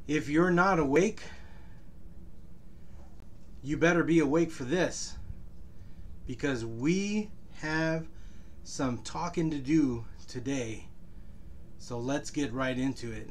If you're not awake, you better be awake for this, because we have some talking to do today. So let's get right into it.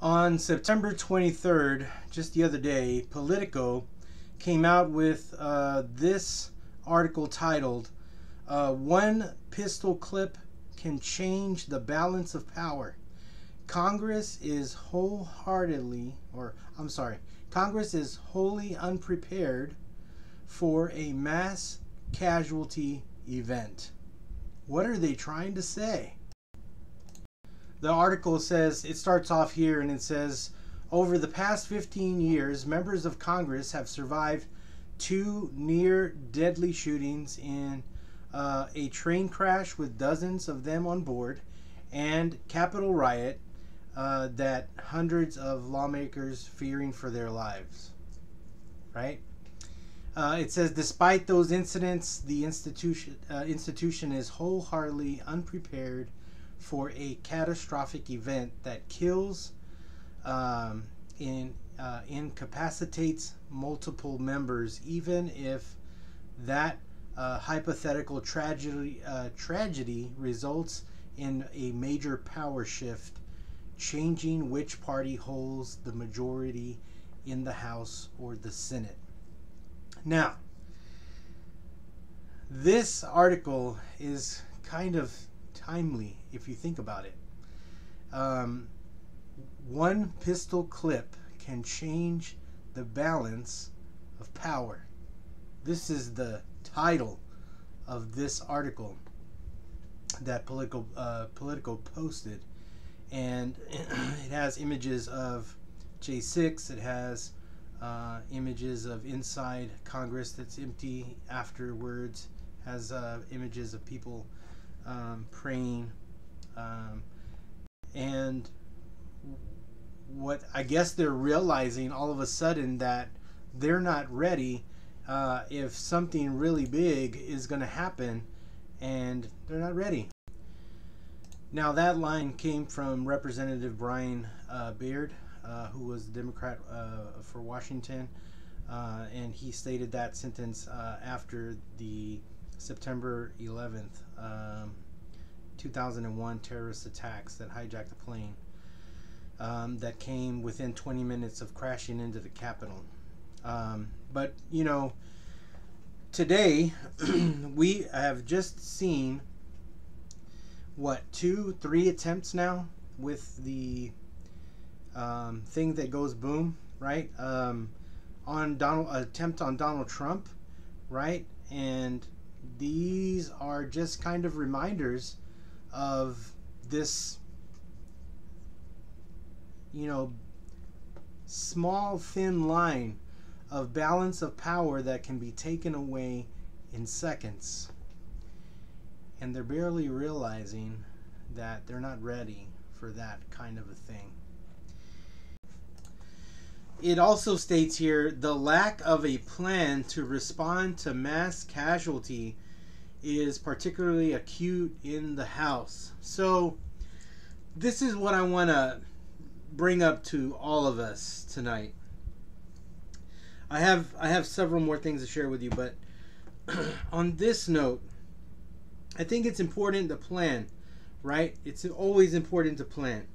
On September 23rd, just the other day, Politico came out with this article titled, "One Pistol Clip Can Change the Balance of Power. Congress is wholly unprepared for a mass casualty event." What are they trying to say? The article says, it starts off here and it says, over the past 15 years, members of Congress have survived 2 near deadly shootings in a train crash with dozens of them on board, and Capitol riot that hundreds of lawmakers fearing for their lives. Right? It says, despite those incidents, the institution is wholeheartedly unprepared for a catastrophic event that kills, incapacitates multiple members, even if that hypothetical tragedy results in a major power shift, changing which party holds the majority in the House or the Senate. Now, this article is kind of timely if you think about it. One pistol clip can change the balance of power. This is the title of this article that Politico posted, and it has images of J6. It has images of inside Congress that's empty afterwards. Has images of people praying, and what I guess they're realizing all of a sudden that they're not ready if something really big is going to happen, and they're not ready. Now, that line came from Representative Brian Baird, who was a Democrat for Washington, and he stated that sentence after the September 11th, 2001 terrorist attacks that hijacked a plane that came within 20 minutes of crashing into the Capitol. But, you know, today we have just seen, what, 2-3 attempts now with the thing that goes boom, right? Attempt on Donald Trump, right? And these are just kind of reminders of this, you know, small thin line of balance of power that can be taken away in seconds. And they're barely realizing that they're not ready for that kind of a thing. It also states here, the lack of a plan to respond to mass casualty is particularly acute in the House. So this is what I want to bring up to all of us tonight. I have several more things to share with you, but on this note, I think it's important to plan, right? It's always important to plan.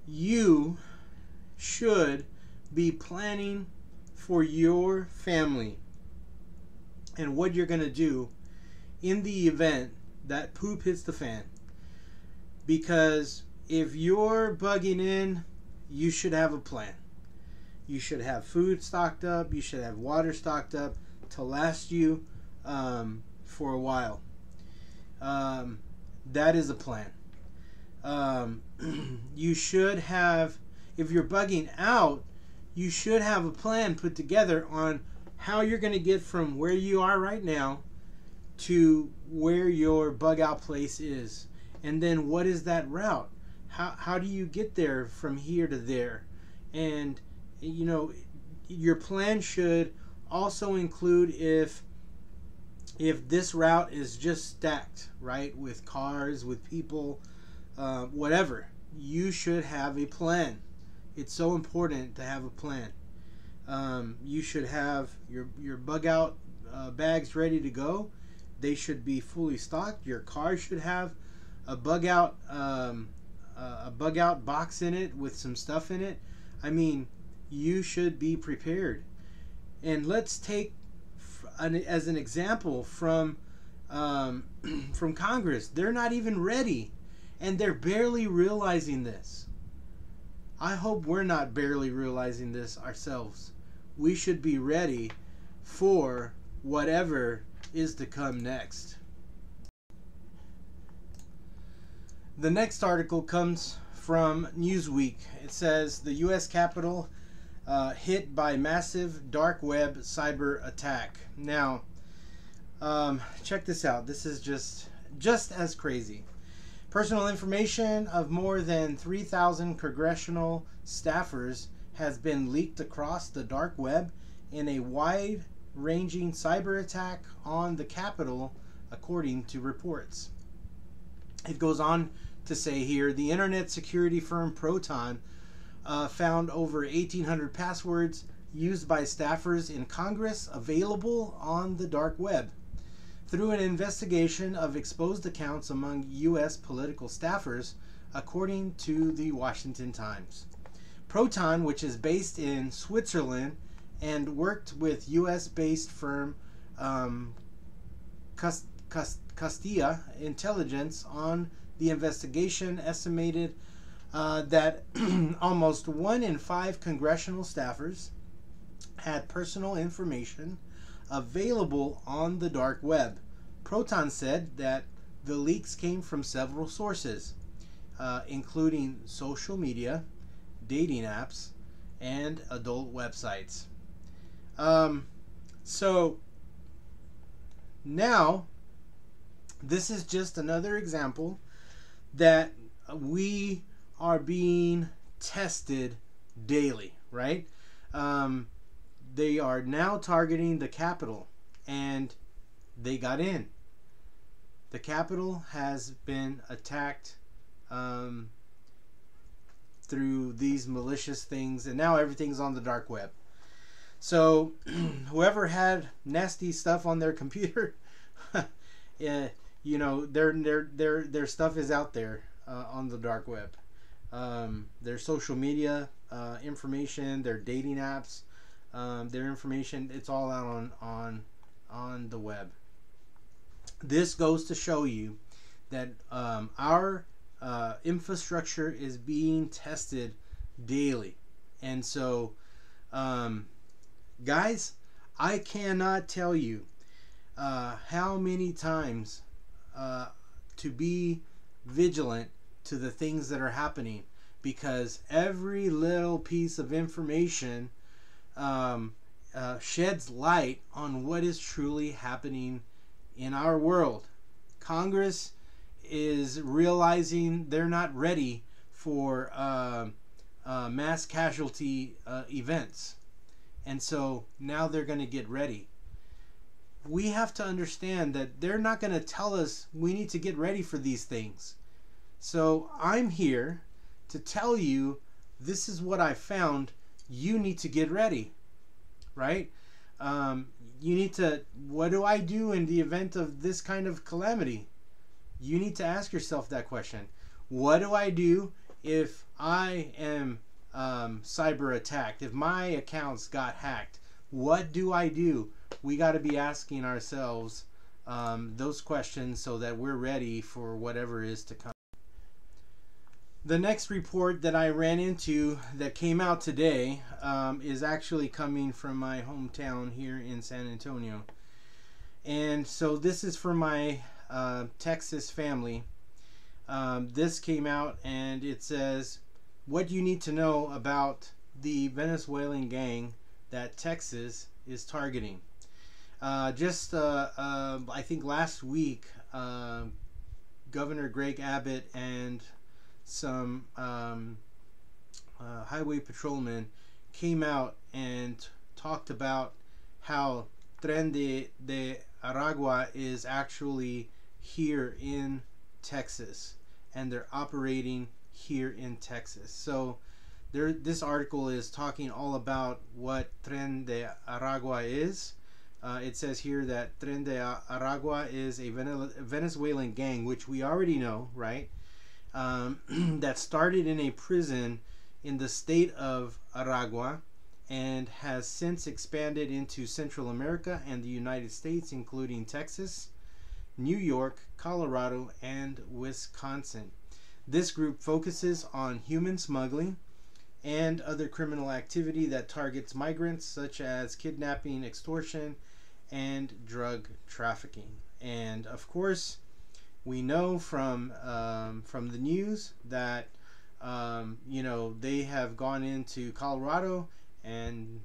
You should be planning for your family. and what you're going to do in the event that poop hits the fan. Because if you're bugging in, you should have a plan. You should have food stocked up. You should have water stocked up to last you for a while. That is a plan. You should have, if you're bugging out, you should have a plan put together on how you're going to get from where you are right now to where your bug out place is. And then what is that route? How do you get there from here to there? And you know, your plan should also include if this route is just stacked, right, with cars, with people, whatever. You should have a plan. It's so important to have a plan. You should have your bug out bags ready to go. They should be fully stocked. Your car should have a bug out box in it with some stuff in it. I mean, you should be prepared. And let's take as an example from Congress. They're not even ready, and they're barely realizing this. I hope we're not barely realizing this ourselves. We should be ready for whatever is to come next. The next article comes from Newsweek. It says the U.S. Capitol hit by massive dark web cyber attack. Now, check this out. This is just as crazy. Personal information of more than 3,000 congressional staffers has been leaked across the dark web in a wide-ranging cyber attack on the Capitol, according to reports. It goes on to say here, the internet security firm Proton found over 1,800 passwords used by staffers in Congress available on the dark web. Through an investigation of exposed accounts among U.S. political staffers, according to the Washington Times. Proton, which is based in Switzerland and worked with U.S.-based firm Castilla Intelligence on the investigation, estimated that almost 1 in 5 congressional staffers had personal information available on the dark web. Proton said that the leaks came from several sources, including social media, dating apps, and adult websites. So now this is just another example that we are being tested daily, right? They are now targeting the Capitol, and they got in. The Capitol has been attacked through these malicious things, and now everything's on the dark web. So whoever had nasty stuff on their computer, you know, their stuff is out there on the dark web. Their social media information, their dating apps, their information, it's all out on the web. This goes to show you that our infrastructure is being tested daily. And so, guys, I cannot tell you how many times to be vigilant to the things that are happening, because every little piece of information sheds light on what is truly happening in our world. Congress is realizing they're not ready for mass casualty events, and so now they're going to get ready. We have to understand that they're not going to tell us we need to get ready for these things. So I'm here to tell you, this is what I found. You need to get ready, right? You need to, what do I do in the event of this kind of calamity? You need to ask yourself that question. What do I do if I am cyber attacked? If my accounts got hacked, What do I do? We got to be asking ourselves those questions so that we're ready for whatever is to come. The next report that I ran into that came out today is actually coming from my hometown here in San Antonio. And so this is for my Texas family. This came out and it says, what you need to know about the Venezuelan gang that Texas is targeting. I think last week, Governor Greg Abbott and some highway patrolmen came out and talked about how Tren de Aragua is actually here in Texas, and they're operating here in Texas. So this article is talking all about what Tren de Aragua is. It says here that Tren de Aragua is a Venezuelan gang, which we already know, right? That started in a prison in the state of Aragua and has since expanded into Central America and the United States, including Texas, New York, Colorado, and Wisconsin. This group focuses on human smuggling and other criminal activity that targets migrants, such as kidnapping, extortion, and drug trafficking. And of course, we know from the news that they have gone into Colorado and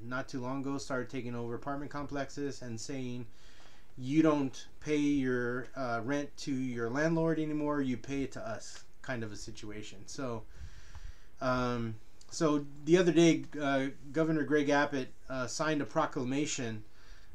not too long ago started taking over apartment complexes and saying you don't pay your rent to your landlord anymore, you pay it to us, kind of a situation. So the other day, Governor Greg Abbott signed a proclamation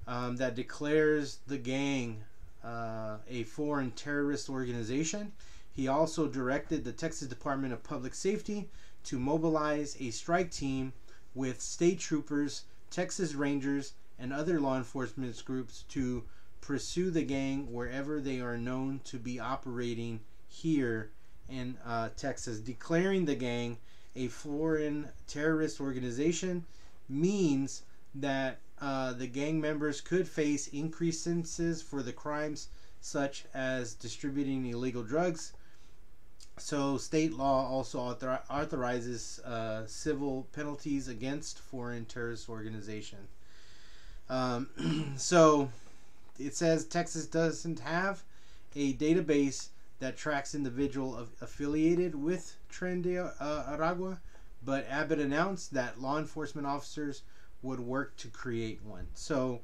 that declares the gang a foreign terrorist organization. He also directed the Texas Department of Public Safety to mobilize a strike team with state troopers, Texas Rangers, and other law enforcement groups to pursue the gang wherever they are known to be operating here in Texas. Declaring the gang a foreign terrorist organization means that the gang members could face increased sentences for the crimes such as distributing illegal drugs. So state law also authorizes civil penalties against foreign terrorist organizations. So it says Texas doesn't have a database that tracks individuals affiliated with Tren de Aragua, but Abbott announced that law enforcement officers would work to create one. So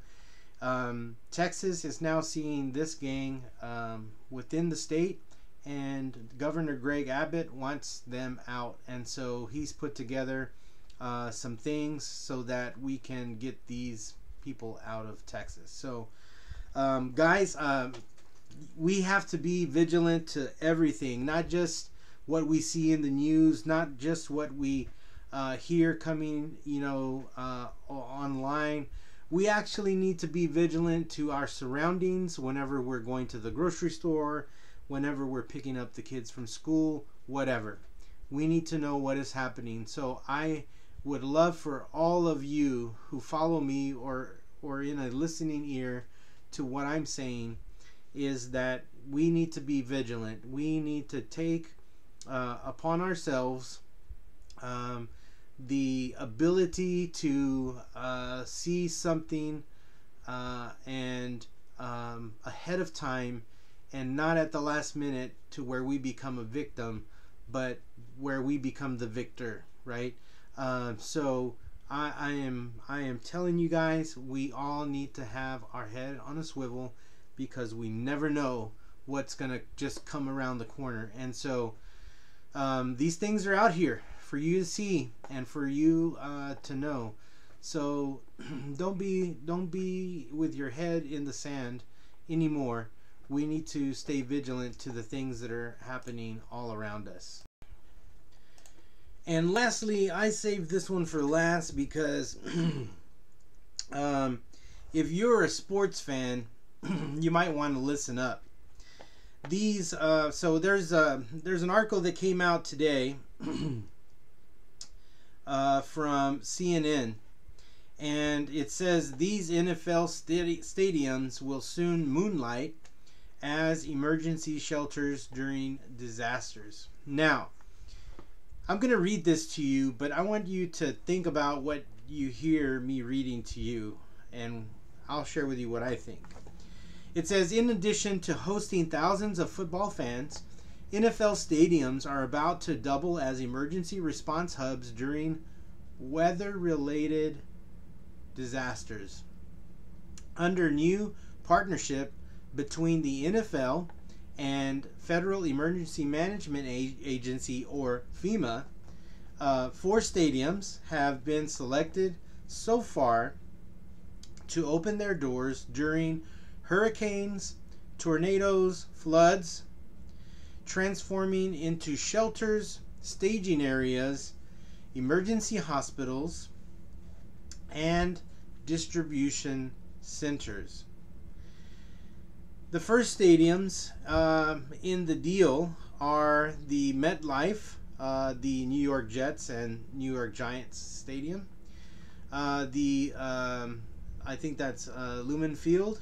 Texas is now seeing this gang within the state, and Governor Greg Abbott wants them out, and so he's put together some things so that we can get these people out of Texas. So guys, we have to be vigilant to everything, not just what we see in the news, not just what we hear coming online. We actually need to be vigilant to our surroundings whenever we're going to the grocery store, whenever we're picking up the kids from school, whatever. We need to know what is happening. So I would love for all of you who follow me or in a listening ear to what I'm saying is that we need to be vigilant. We need to take upon ourselves the ability to see something and ahead of time, and not at the last minute to where we become a victim, but where we become the victor, right? So I am telling you guys, we all need to have our head on a swivel, because we never know what's gonna just come around the corner. And so these things are out here for you to see and for you to know. So don't be with your head in the sand anymore. We need to stay vigilant to the things that are happening all around us. And lastly, I saved this one for last because if you're a sports fan, you might want to listen up. These so there's an article that came out today from CNN, And it says these NFL stadiums will soon moonlight as emergency shelters during disasters. Now, I'm going to read this to you, but I want you to think about what you hear me reading to you, and I'll share with you what I think. It says, in addition to hosting thousands of football fans, NFL stadiums are about to double as emergency response hubs during weather-related disasters. Under new partnership between the NFL and Federal Emergency Management Agency, or FEMA, 4 stadiums have been selected so far to open their doors during hurricanes, tornadoes, floods, transforming into shelters, staging areas, emergency hospitals, and distribution centers. The first stadiums in the deal are the MetLife, the New York Jets and New York Giants Stadium. I think that's Lumen Field,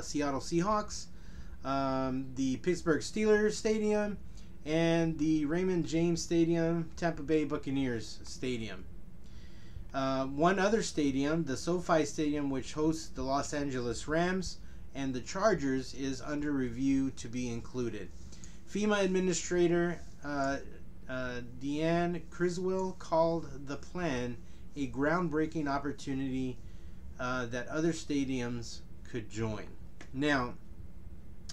Seattle Seahawks, the Pittsburgh Steelers Stadium, and the Raymond James Stadium, Tampa Bay Buccaneers Stadium. One other stadium, the SoFi Stadium, which hosts the Los Angeles Rams and the Chargers, is under review to be included. FEMA Administrator Deanne Criswell called the plan a groundbreaking opportunity that other stadiums could join. Now,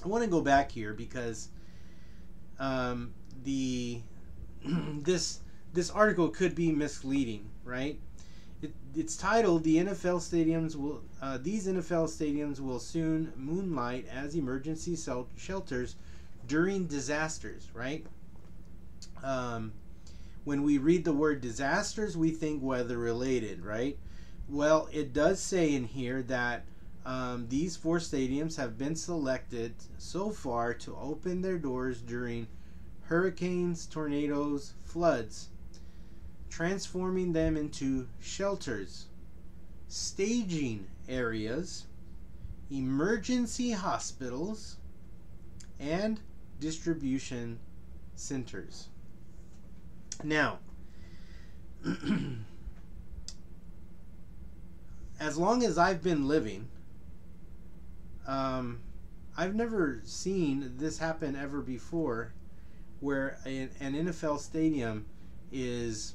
I want to go back here because this article could be misleading, right? It's titled "The NFL stadiums will these NFL stadiums will soon moonlight as emergency shelters during disasters," right? When we read the word disasters, we think weather related, right? Well, it does say in here that these 4 stadiums have been selected so far to open their doors during hurricanes, tornadoes, floods, transforming them into shelters, staging areas, emergency hospitals, and distribution centers. Now, as long as I've been living, I've never seen this happen ever before, where an NFL stadium is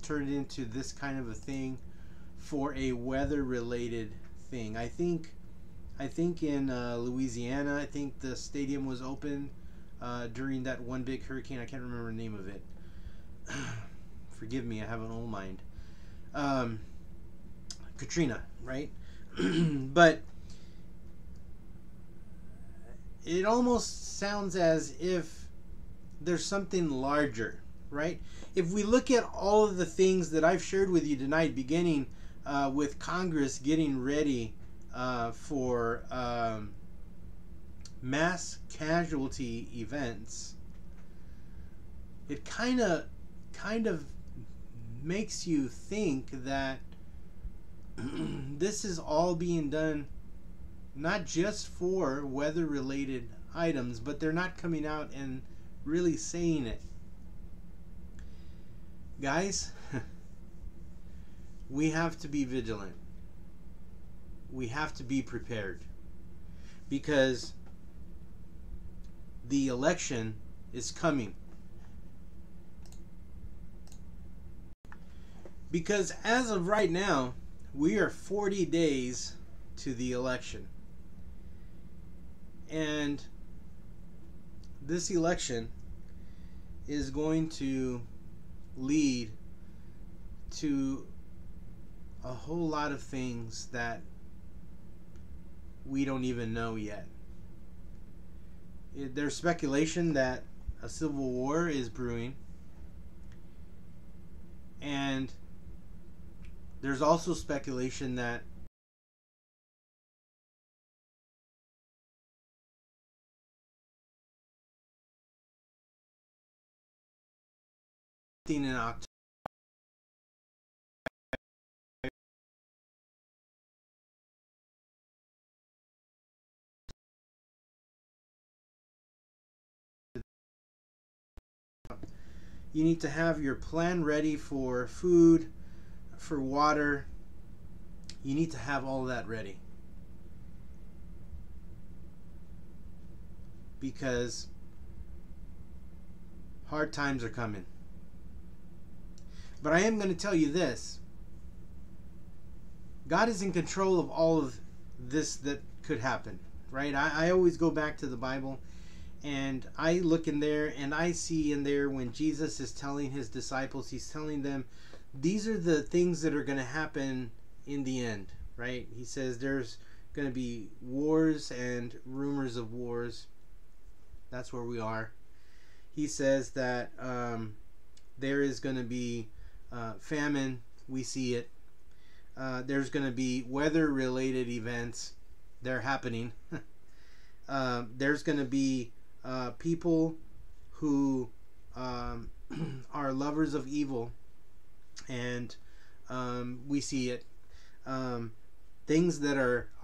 turned into this kind of a thing for a weather-related thing. I think in Louisiana, I think the stadium was open during that one big hurricane. I can't remember the name of it. Forgive me, I have an old mind. Katrina, right? But it almost sounds as if there's something larger, right? If we look at all of the things that I've shared with you tonight, beginning with Congress getting ready for mass casualty events, it kind of makes you think that this is all being done not just for weather-related items, but they're not coming out and really saying it. Guys, we have to be vigilant. We have to be prepared, because the election is coming. Because as of right now, we are 40 days to the election. And this election is going to lead to a whole lot of things that we don't even know yet. There's speculation that a civil war is brewing, and there's also speculation that in October You need to have your plan ready for food, for water. You need to have all that ready. Because hard times are coming. But I am going to tell you this. God is in control of all of this that could happen, right? I always go back to the Bible, and I look in there and I see in there when Jesus is telling his disciples, he's telling them, these are the things that are going to happen in the end, right? He says there's going to be wars and rumors of wars. That's where we are. He says that there is going to be famine. We see it. There's going to be weather-related events. They're happening. There's going to be people who are lovers of evil, and we see it. Things that are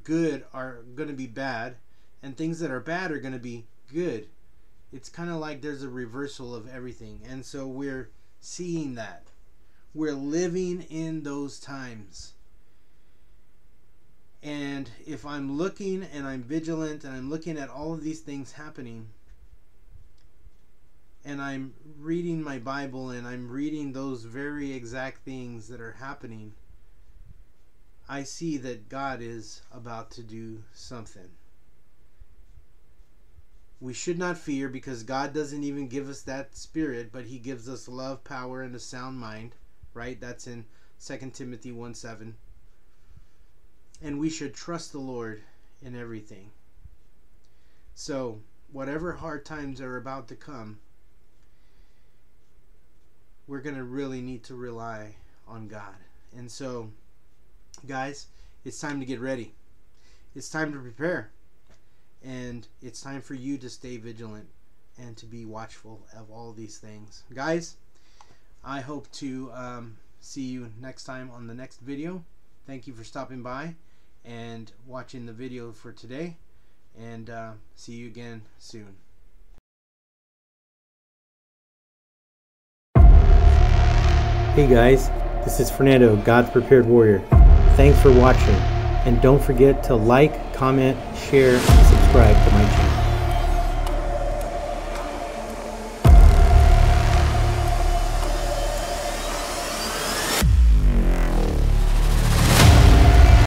good are going to be bad, and things that are bad are going to be good. It's kind of like there's a reversal of everything, and so we're seeing that. We're living in those times. And if I'm looking and I'm vigilant and I'm looking at all of these things happening, and I'm reading my Bible and I'm reading those very exact things that are happening, I see that God is about to do something. We should not fear, because God doesn't even give us that spirit, but he gives us love, power, and a sound mind, right? That's in 2 Timothy 1:7. And we should trust the Lord in everything. So, whatever hard times are about to come, we're going to really need to rely on God. And so, guys, it's time to get ready. It's time to prepare. And it's time for you to stay vigilant and to be watchful of all these things. Guys, I hope to see you next time on the next video. Thank you for stopping by and watching the video for today. And see you again soon. Hey guys, this is Fernando, God's Prepared Warrior. Thanks for watching. And don't forget to like, comment, share, and subscribe to my channel.